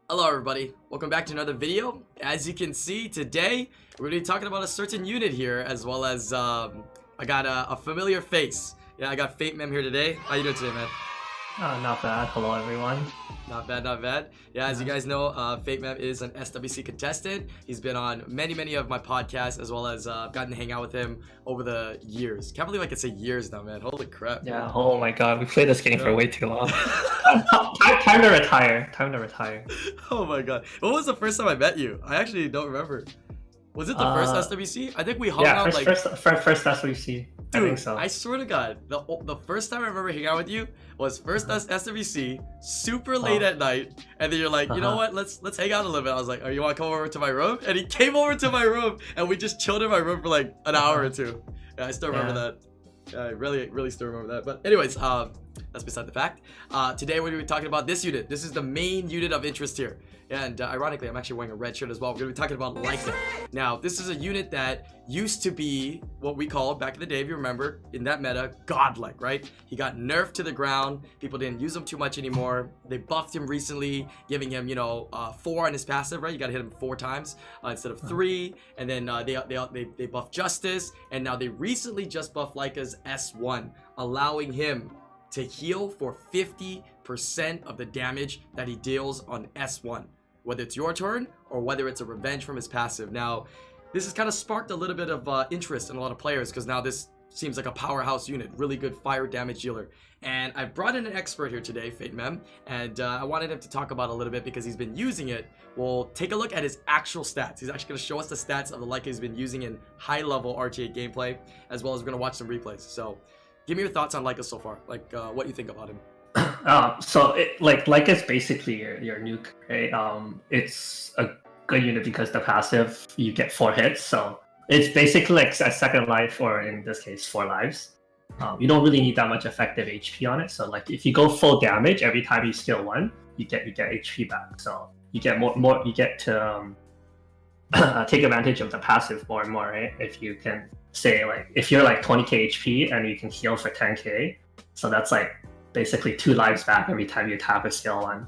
Hello everybody, welcome back to another video. As you can see, today we're going to be talking about a certain unit here, as well as I got a familiar face. Yeah, I got Faintmem here today. How you doing today, man? Not bad. Hello, everyone. Not bad, not bad. Yeah, as you guys know, Faintmem is an SWC contestant. He's been on many of my podcasts, as well as gotten to hang out with him over the years. Can't believe I can say years now, man. Holy crap. Yeah, oh my god, we played this game for way too long. Time to retire. Time to retire. Oh my god. When was the first time I met you? I actually don't remember. Was it the first SWC? I think we hung out first SWC. Dude, I think so. I swear to God, the first time I remember hanging out with you was first SWC, super late at night, and then you're like, you know what? Let's hang out a little bit. I was like, oh, you want to come over to my room? And he came over to my room, and we just chilled in my room for like an hour or two. Yeah, I still remember that. Yeah, I really still remember that. But anyways, that's beside the fact. Today we're going to be talking about this unit. This is the main unit of interest here. And ironically, I'm actually wearing a red shirt as well. We're going to be talking about Laika. Now, this is a unit that used to be what we called back in the day, if you remember, in that meta, godlike, right? He got nerfed to the ground. People didn't use him too much anymore. They buffed him recently, giving him, 4 on his passive, right? You got to hit him 4 times instead of 3. And then they buffed Justice. And now they recently just buffed Laika's S1, allowing him to heal for 50% of the damage that he deals on S1, whether it's your turn or whether it's a revenge from his passive. Now, this has kind of sparked a little bit of interest in a lot of players, because now this seems like a powerhouse unit, really good fire damage dealer. And I brought in an expert here today, Faintmem, and I wanted him to talk about it a little bit because he's been using it. We'll take a look at his actual stats. He's actually going to show us the stats of the Laika he's been using in high-level RTA gameplay, as well as we're going to watch some replays. So, give me your thoughts on Laika so far, like what you think about him. Laika is basically your nuke, right? It's a good unit because the passive, you get 4 hits, so it's basically like a second life, or in this case 4 lives. You don't really need that much effective HP on it, so like if you go full damage every time you skill 1, you get HP back, so you get more you get to take advantage of the passive more and more, right? If you can say, like, if you're like 20k HP and you can heal for 10k, so that's like basically 2 lives back every time you tap a skill 1.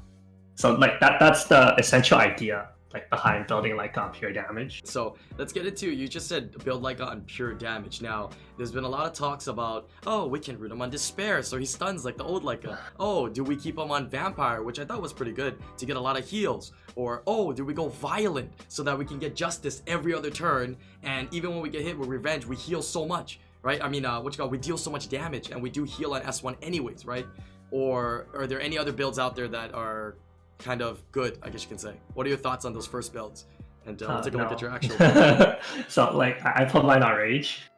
So like that's the essential idea, like, behind building like on pure damage. So let's get into, you just said build Laika on pure damage. Now there's been a lot of talks about, oh, we can root him on despair so he stuns like the old Laika. Oh, do we keep him on vampire, which I thought was pretty good to get a lot of heals? Or, oh, do we go violent so that we can get justice every other turn, and even when we get hit with revenge we heal so much, right? I mean, we deal so much damage, and we do heal on S1 anyways, right? Or are there any other builds out there that are kind of good, I guess you can say? What are your thoughts on those first builds? And we'll take a look at your actual build. So like I put mine on rage.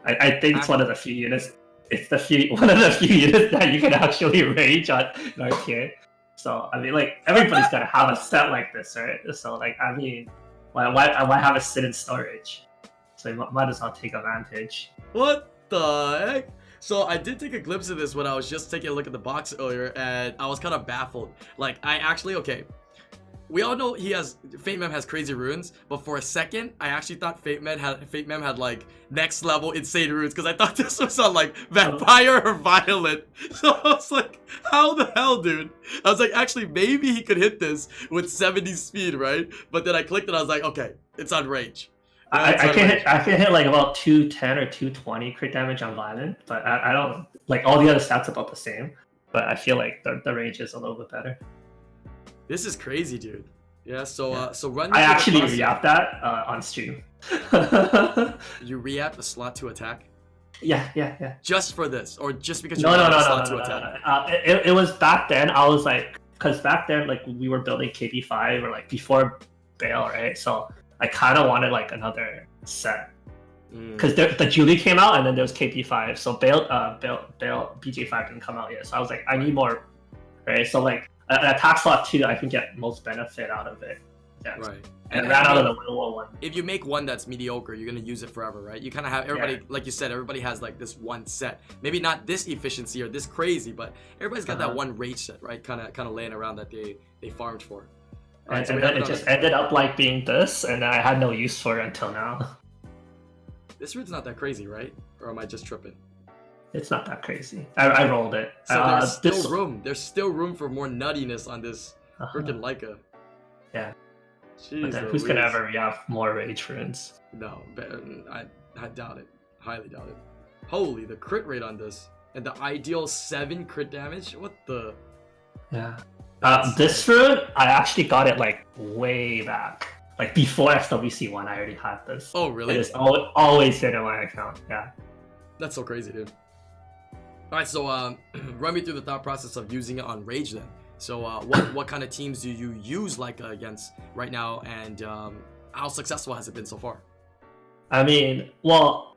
I think it's one of the few units. It's one of the few units that you can actually rage on RTA. So I mean, like, everybody's gotta have a set like this, right? So like, I mean, why have it sit in storage? So you might as well take advantage. What the heck? So I did take a glimpse of this when I was just taking a look at the box earlier, and I was kind of baffled. Like, okay, we all know Faintmem has crazy runes, but for a second I actually thought Faintmem had like next level insane runes, because I thought this was on like vampire or violent. So I was like, how the hell, dude? I was like, actually maybe he could hit this with 70 speed, right? But then I clicked and I was like, okay, it's on rage. I can hit like about 210 or 220 crit damage on violent, but I don't, like, all the other stats about the same, but I feel like the range is a little bit better. This is crazy, dude. Yeah, so run. I actually re-app that on stream. You re-app the slot to attack? Yeah. Just for this, or just because you slot to attack? It was back then. I was like, because back then, like, we were building KP5 or like before Bale, right? So I kind of wanted like another set, because the Julie came out and then there was KP5. So Bale BJ5 didn't come out yet. So I was like, I need more, right? So like an attack slot 2, I can get most benefit out of it. Yeah. Right. And I ran out of the Will one. If you make one that's mediocre, you're gonna use it forever, right? You kind of have everybody, like you said, everybody has like this one set. Maybe not this efficiency or this crazy, but everybody's got that one rage set, right? Kind of laying around that they farmed for. Right, and then it just ended up like being this, and I had no use for it until now. This root's not that crazy, right? Or am I just tripping? It's not that crazy. I rolled it. So there's still room. There's still room for more nuttiness on this freaking Laika. Yeah. Jeez, But then who's gonna Louise. ever have more rage runes? No, but I doubt it. Highly doubt it. Holy, the crit rate on this. And the ideal 7 crit damage? What the? Yeah. That's- This rune, I actually got it like way back. Like before SWC1, I already had this. Oh, really? It is always been in my account. Yeah. That's so crazy, dude. Alright, so run me through the thought process of using it on Rage then. So what kind of teams do you use Laika against right now, and how successful has it been so far? I mean, well,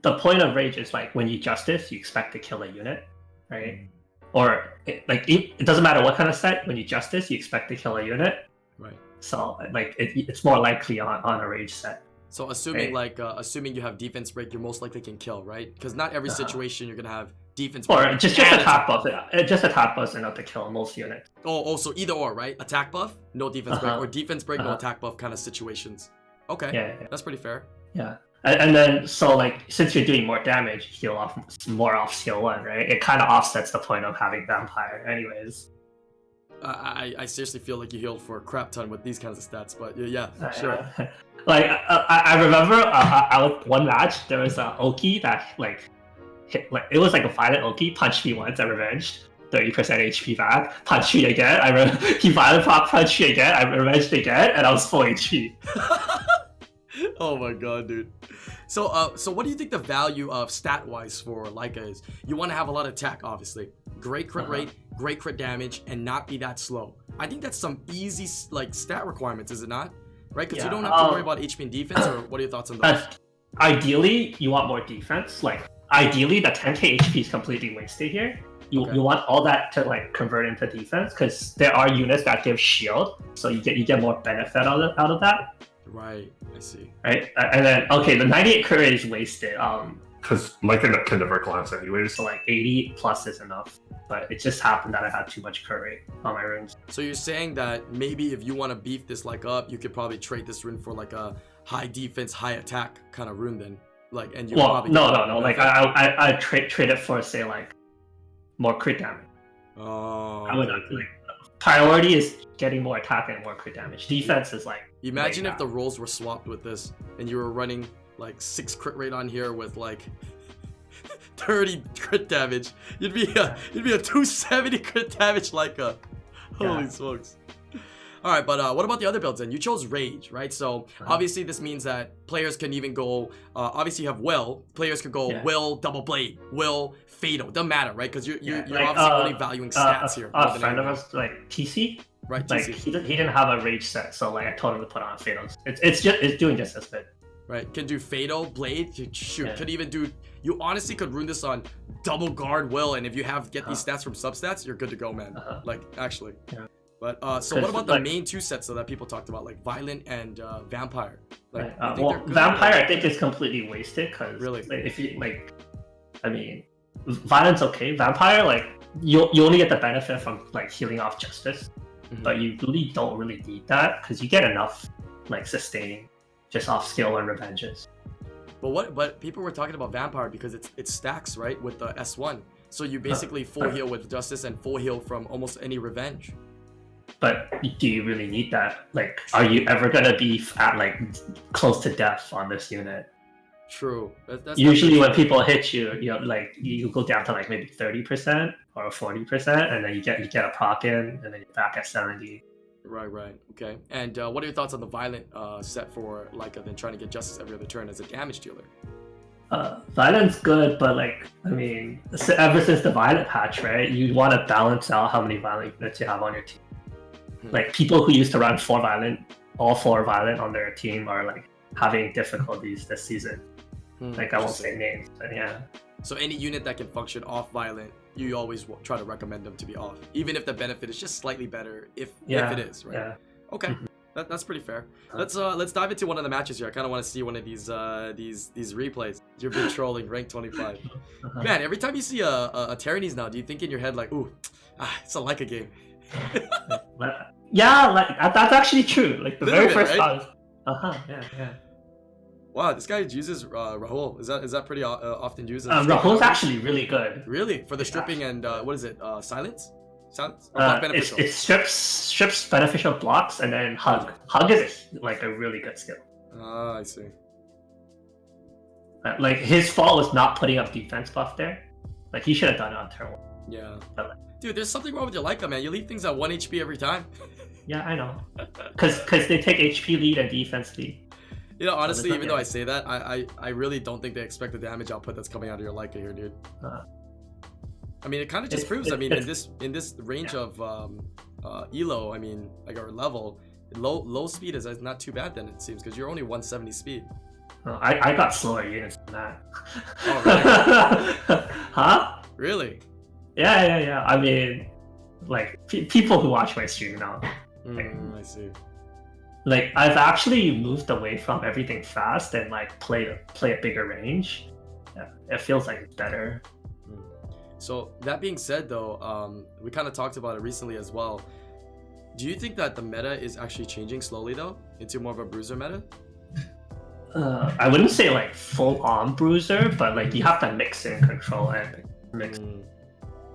the point of Rage is like when you Justice, you expect to kill a unit, right? Or it doesn't matter what kind of set, when you Justice, you expect to kill a unit. Right. So like it's more likely on a Rage set. So assuming Right. assuming you have defense break, you're most likely can kill, right? Because not every situation you're gonna have defense Or break. just and attack buff. Just attack buffs enough to kill most units. Oh, so either or, right? Attack buff, no defense break, Uh-huh. or defense break, no Uh-huh. attack buff kind of situations. Okay, Yeah. that's pretty fair. Yeah. And then, so like, since you're doing more damage, you heal off more off skill 1, right? It kind of offsets the point of having Vampire, anyways. I seriously feel like you healed for a crap ton with these kinds of stats, but yeah, sure. Like, I remember one match, there was a Oki that, like, hit, like, it was like a violent Oki, punched me once, I revenged. 30% HP back, punched me again, he violent pop punched me again, I revenged again, and I was full HP. Oh my god, dude. So what do you think the value of stat-wise for Laika is? You want to have a lot of attack, obviously. Great crit rate, great crit damage, and not be that slow. I think that's some easy like stat requirements, is it not? Right? Because you don't have to worry about HP and defense, or what are your thoughts on those? Ideally, you want more defense. Like, ideally, the 10k HP is completely wasted here. You want all that to like convert into defense, because there are units that give shield, so you get more benefit out of that. Right, I see. Right, and then the 98 crit rate is wasted. Because Laika can never glance anyways. So like 80 plus is enough, but it just happened that I had too much crit rate on my runes. So you're saying that maybe if you want to beef this like up, you could probably trade this rune for like a high defense, high attack kind of rune then, like, and you Well, probably no. Like I trade it for, say, like more crit damage. Oh, I would like priority is getting more attack and more crit damage. Defense is like. Imagine if the roles were swapped with this, and you were running like 6 crit rate on here with like 30 crit damage. You'd be a 270 crit damage Laika. Holy smokes. All right, but what about the other builds then? You chose Rage, right? So obviously this means that players can even go, obviously you have Will, players could go Will, Double Blade, Will, Fatal, doesn't matter, right? Because you're like, obviously only valuing stats here. A friend of us, like TC, right? Like TC. he didn't have a Rage set, so like I told him to put on Fatals. It's doing just as good. Right, can do Fatal, Blade, could even do, you honestly could rune this on Double Guard, Will, and if you get these stats from substats, you're good to go, man. Like, actually. Yeah. But, so what about the main 2 sets though that people talked about, like Violent and Vampire? Like, you think they're good? Vampire I think is completely wasted, because Really? like, if you, like, I mean, Violent's okay. Vampire, like, you only get the benefit from like healing off Justice, but you really don't really need that, because you get enough like sustaining just off skill and revenges. But people were talking about Vampire because it stacks, right, with the S1. So you basically full heal with Justice and full heal from almost any revenge. But do you really need that? Like, are you ever gonna be at like close to death on this unit? True. That's usually when people hit you, like you go down to like maybe 30% or 40%, and then you get a proc in, and then you're back at 70. Right. Okay. And what are your thoughts on the Violent set for Laika then trying to get Justice every other turn as a damage dealer? Violent's good, but like, I mean, ever since the Violent patch, right, you want to balance out how many Violent units you have on your team. Like, people who used to run all 4 Violent on their team are like having difficulties this season. Like, I won't say names, but yeah. So any unit that can function off Violent, you always try to recommend them to be off, even if the benefit is just slightly better, if it is, right? Yeah. Okay. That's pretty fair. Let's dive into one of the matches here. I kind of want to see one of these replays. You've been trolling rank 25. Man, every time you see a Tyrannys now, do you think in your head like, ooh, it's a Laika game? Yeah, like that's actually true. Like the very first right? time. Yeah. Wow, this guy uses Rahul. Is that pretty often used? Rahul's actually really good. Really? For the stripping and what is it? Silence? Sounds beneficial. It strips beneficial blocks and then hug. Hug is like a really good skill. Ah, I see. Like his fault was not putting up defense buff there. Like he should have done it on turn 1. Yeah. But, like, dude, there's something wrong with your Laika, man. You leave things at 1 HP every time. yeah, I know. Because they take HP lead and defense lead. You know, honestly, even though I say that, I really don't think they expect the damage output that's coming out of your Laika here, dude. I mean, it kind of just proves. I mean, in this range of elo, I mean, like our level, low speed is not too bad. Then it seems because you're only 170 speed. I got slower units than that. Oh, really? Huh? Really? Yeah. I mean, like people who watch my stream now. I see. Like I've actually moved away from everything fast and like play a bigger range. Yeah, it feels like it's better. So that being said, though, we kind of talked about it recently as well. Do you think that the meta is actually changing slowly though into more of a bruiser meta? I wouldn't say like full on bruiser, but like you have to mix in control and mix.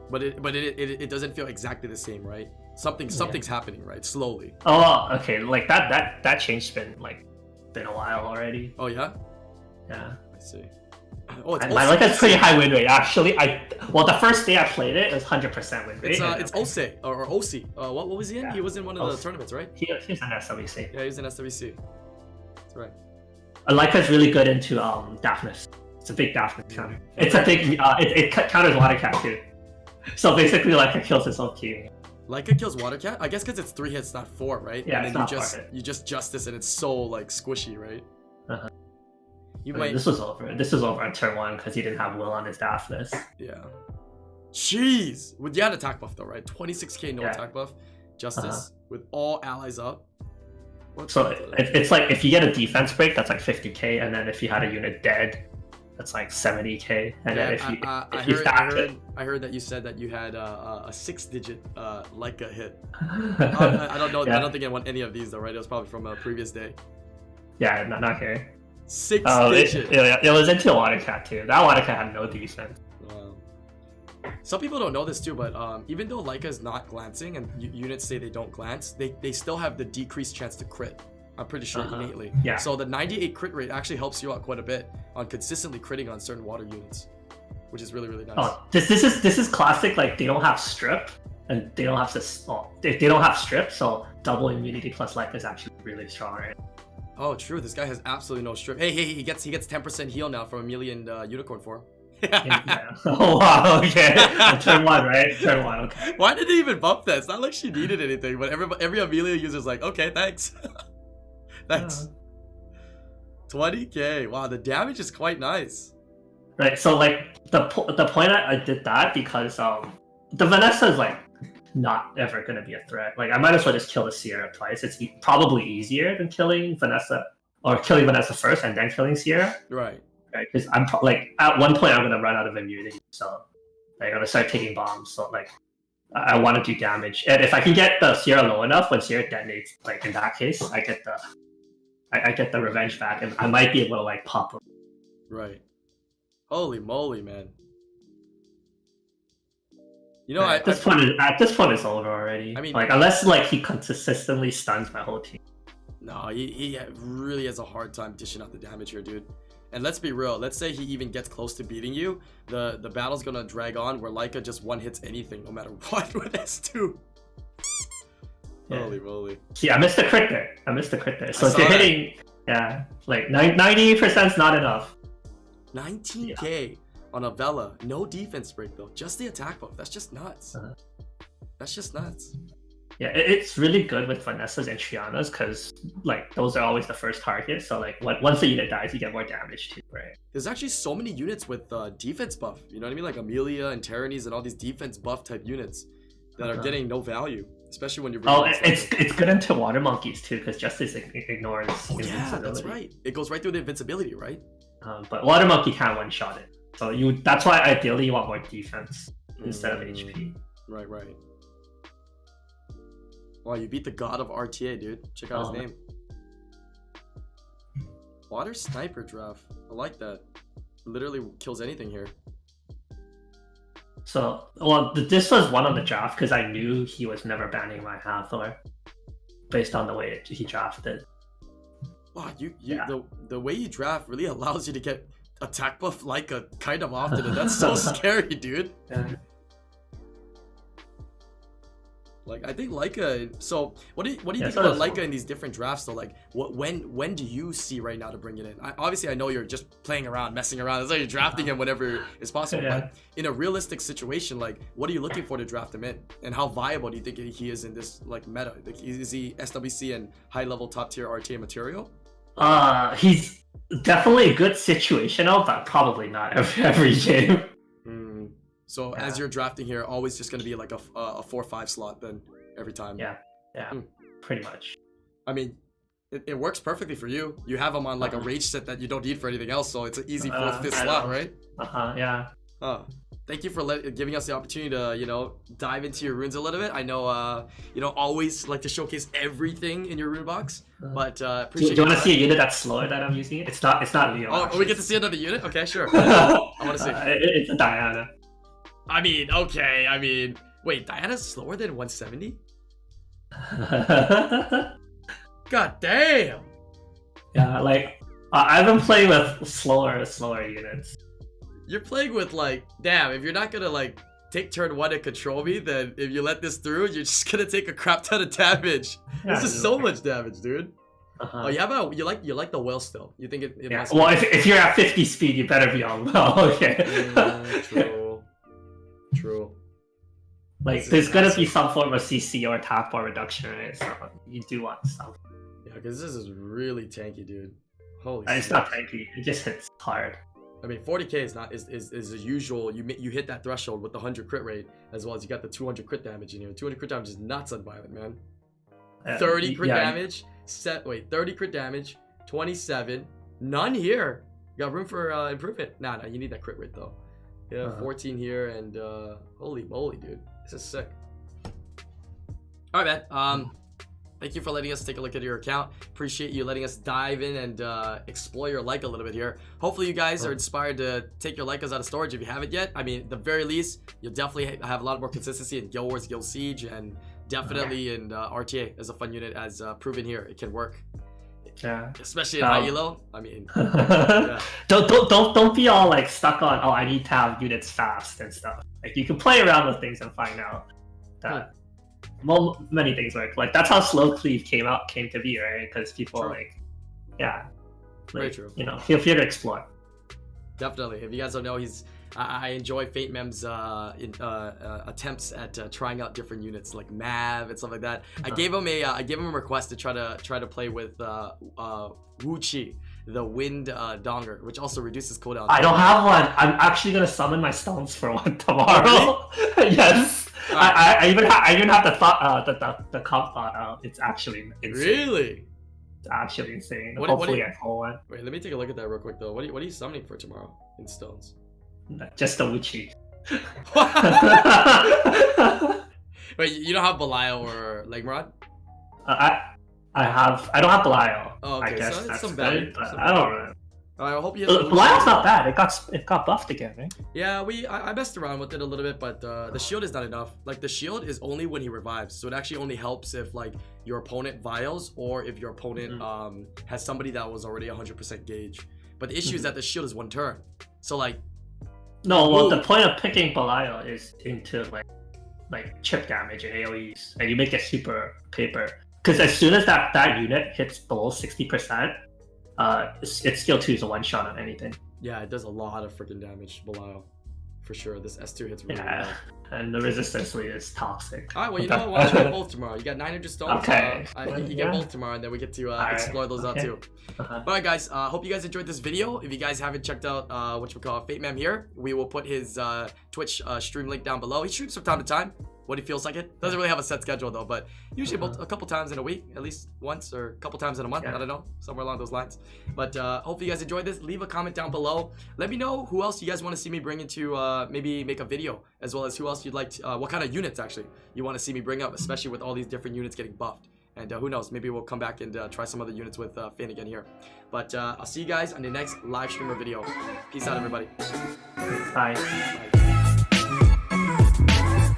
But it doesn't feel exactly the same, right? Something's happening, right? Slowly. Oh, okay. Like that change's been a while already. Oh yeah. Yeah. I see. Oh, it's my Laika's pretty high win rate actually. The first day I played it was 100% win rate. It's Ose or OC. What was he in? Yeah. He was in one of the tournaments, right? He was in SWC. Yeah, he was in SWC. That's right. Laika's really good into Daphnis. It's a big Daphnis counter. It's a big it counters water cat too. So basically Laika kills its own key. Laika kills water cat? I guess because it's 3 hits, not 4, right? Yeah, and then it's you just justice and it's so like squishy, right? Uh-huh. This was over. This was over on turn 1 because he didn't have will on his Daphnis. Yeah. Jeez. You had attack buff though, right? 26k no attack buff. Justice with all allies up. It's like if you get a defense break, that's like 50k, and then if you had a unit dead, that's like 70k. And then if you I heard that you said that you had a 6-digit Laika hit. I don't know. Yeah. I don't think I want any of these though, right? It was probably from a previous day. Yeah, not here. 6-digit. It was into water cat too. That water cat had no defense. Wow. Some people don't know this too, but even though Laika is not glancing and units say they don't glance, they still have the decreased chance to crit. I'm pretty sure innately. Yeah. So the 98 crit rate actually helps you out quite a bit on consistently critting on certain water units, which is really nice. Oh, this is classic. Like they don't have strip, and they don't have they don't have strip, so double immunity plus Laika is actually really strong, right? Oh, true. This guy has absolutely no strip. Hey, he gets 10% heal now from Amelia and Unicorn form. Yeah. Oh wow, okay. Turn 1, right? Turn 1, okay. Why did they even bump that? It's not like she needed anything, but every Amelia user's like, okay, thanks. Thanks. 20k. Wow, the damage is quite nice. Right, so like the point I did that because the Vanessa is like not ever gonna be a threat. Like I might as well just kill the Sierra twice. It's probably easier than killing Vanessa first and then killing Sierra. Right. Right, because I'm like at one point I'm gonna run out of immunity, so I'm gonna start taking bombs. So like I want to do damage, and if I can get the Sierra low enough, when Sierra detonates, like in that case, I get the revenge back, and I might be able to like pop them. Right. Holy moly, man. You know, at this point it's over already. I mean, like unless like he consistently stuns my whole team. No, he really has a hard time dishing out the damage here, dude. And let's be real. Let's say he even gets close to beating you. The battle's gonna drag on where Laika just one hits anything, no matter what with S2. Yeah. Holy moly. See, I missed the crit there. So if you're hitting, like 98% is not enough. 19k on a Vela. No defense break though. Just the attack buff. That's just nuts. That's just nuts. Yeah, it's really good with Vanessas and Trianas because like those are always the first target. So like once the unit dies, you get more damage too, right? There's actually so many units with defense buff. You know what I mean? Like Amelia and Tyrannies and all these defense buff type units that are getting no value, especially when you're. It's good into water monkeys too because Justice ignores. Oh yeah, that's right. It goes right through the invincibility, right? But water monkey can't one shot it. So that's why ideally you want more defense instead of HP. Right. Wow, you beat the god of RTA, dude. Check out his name. Water Sniper draft. I like that. Literally kills anything here. So, well, this was one on the draft because I knew he was never banning my Hathor based on the way he drafted. Wow, Yeah. the way you draft really allows you to get attack buff Laika kind of often, and that's so scary, dude. Yeah. Like, I think Laika. So, what do you Yeah, think so about does Laika in these different drafts? Though, like, when do you see right now to bring it in? Obviously, I know you're just playing around, messing around. That's why you're drafting him whenever is possible. Yeah. But in a realistic situation, like, what are you looking for to draft him in? And how viable do you think he is in this like meta? Like, is he SWC and high level top tier RTA material? He's definitely a good situational, but probably not every game. So Yeah. as you're drafting here, always just gonna be like a 4-5 slot then every time. Yeah, pretty much. I mean, it works perfectly for you. You have him on like a rage set that you don't need for anything else, so it's an easy 4th, 5th I slot, know. right? Yeah. Thank you for giving us the opportunity to, dive into your runes a little bit. I know, you don't always like to showcase everything in your rune box, but Do appreciate you want your to see a time. unit that's slower that I'm using? It's not Leo. Oh, we get to see another unit? Okay, sure. I want to see. It's a Diana. I mean, okay. I mean, wait, Diana's slower than 170? God damn. Yeah, like I've been playing with slower units. You're playing with like, damn, if you're not gonna like take turn 1 and control me, then if you let this through, you're just gonna take a crap ton of damage. Yeah, This is so much damage, dude. Uh-huh. Oh, you like the whale still. You think it Yeah. must Well, if you're at 50 speed, you better be on well. Okay. True. Like, This is there's gonna be massive. some form of CC or attack bar reduction in it, so you do want stuff. Yeah, because this is really tanky, dude. Holy And it's smokes. not tanky; it just hits hard. I mean, 40k is a usual. You hit that threshold with the 100 crit rate, as well as you got the 200 crit damage in here. 200 crit damage is nuts on Violent, man. 30 crit Yeah, damage. 30 crit damage. 27. None here. You got room for improvement. Nah, you need that crit rate though. Yeah, 14 here, and holy moly, dude, this is sick. All right, man. Thank you for letting us take a look at your account. Appreciate you letting us dive in and explore your Laika a little bit here. Hopefully you guys are inspired to take your Laikas out of storage if you haven't yet. I mean, at the very least, you'll definitely have a lot more consistency in Guild Wars, Guild Siege, and definitely in RTA as a fun unit, as proven here. It can work. Yeah. Especially in high elo. I mean, Don't be all like stuck on, oh, I need to have units fast and stuff. Like, you can play around with things and find out that many things work. Like, that's how slow cleave came to be, right? Because people True. like, yeah, Very like, true. Feel free to explore. Definitely. If you guys don't know, I enjoy Faintmem's attempts at trying out different units like Mav and stuff like that. I gave him a request to try to play with Wu Chi, the Wind Donger, which also reduces cooldown. I don't have one. I'm actually gonna summon my stones for one tomorrow. Yes. I even have the comp thought out. It's actually insane. Really? It's actually insane. What Hopefully do you- I pull one. Wait, let me take a look at that real quick though. What are you summoning for tomorrow in stones? Just the Wuchi. Wait, you don't have Belial or Legmrod? I don't have Belial. Oh, okay, I guess so it's that's some good, value, but some I don't know. I hope you. Belial's not bad. It got buffed again, right? Yeah, I messed around with it a little bit, but the shield is not enough. Like, the shield is only when he revives, so it actually only helps if like your opponent vials or if your opponent has somebody that was already 100% gauge. But the issue is that the shield is 1 turn, so like. No, well, the point of picking Belial is into like chip damage and AoEs, and you make it super paper. Because as soon as that unit hits below 60%, its skill 2 is a 1-shot on anything. Yeah, it does a lot of freaking damage, Belial, for sure. This S2 hits really Yeah, well. and the resistance lead is toxic. All right, well, you know what? Why don't you get both tomorrow? You got 900 stones. Okay. You get both tomorrow, and then we get to explore those out too. All right, guys. Hope you guys enjoyed this video. If you guys haven't checked out Faintmem here, we will put his Twitch stream link down below. He streams from time to time when he feels like it. Doesn't really have a set schedule though, but usually about a couple times in a week, at least once, or a couple times in a month. I don't know, somewhere along those lines. But hopefully you guys enjoyed this. Leave a comment down below. Let me know who else you guys want to see me bring into maybe make a video, as well as who else you'd like to, what kind of units actually you want to see me bring up, especially with all these different units getting buffed. And who knows, maybe we'll come back and try some other units with Finn again here. But I'll see you guys on the next live stream or video. Peace out, everybody. Bye. Bye. Peace.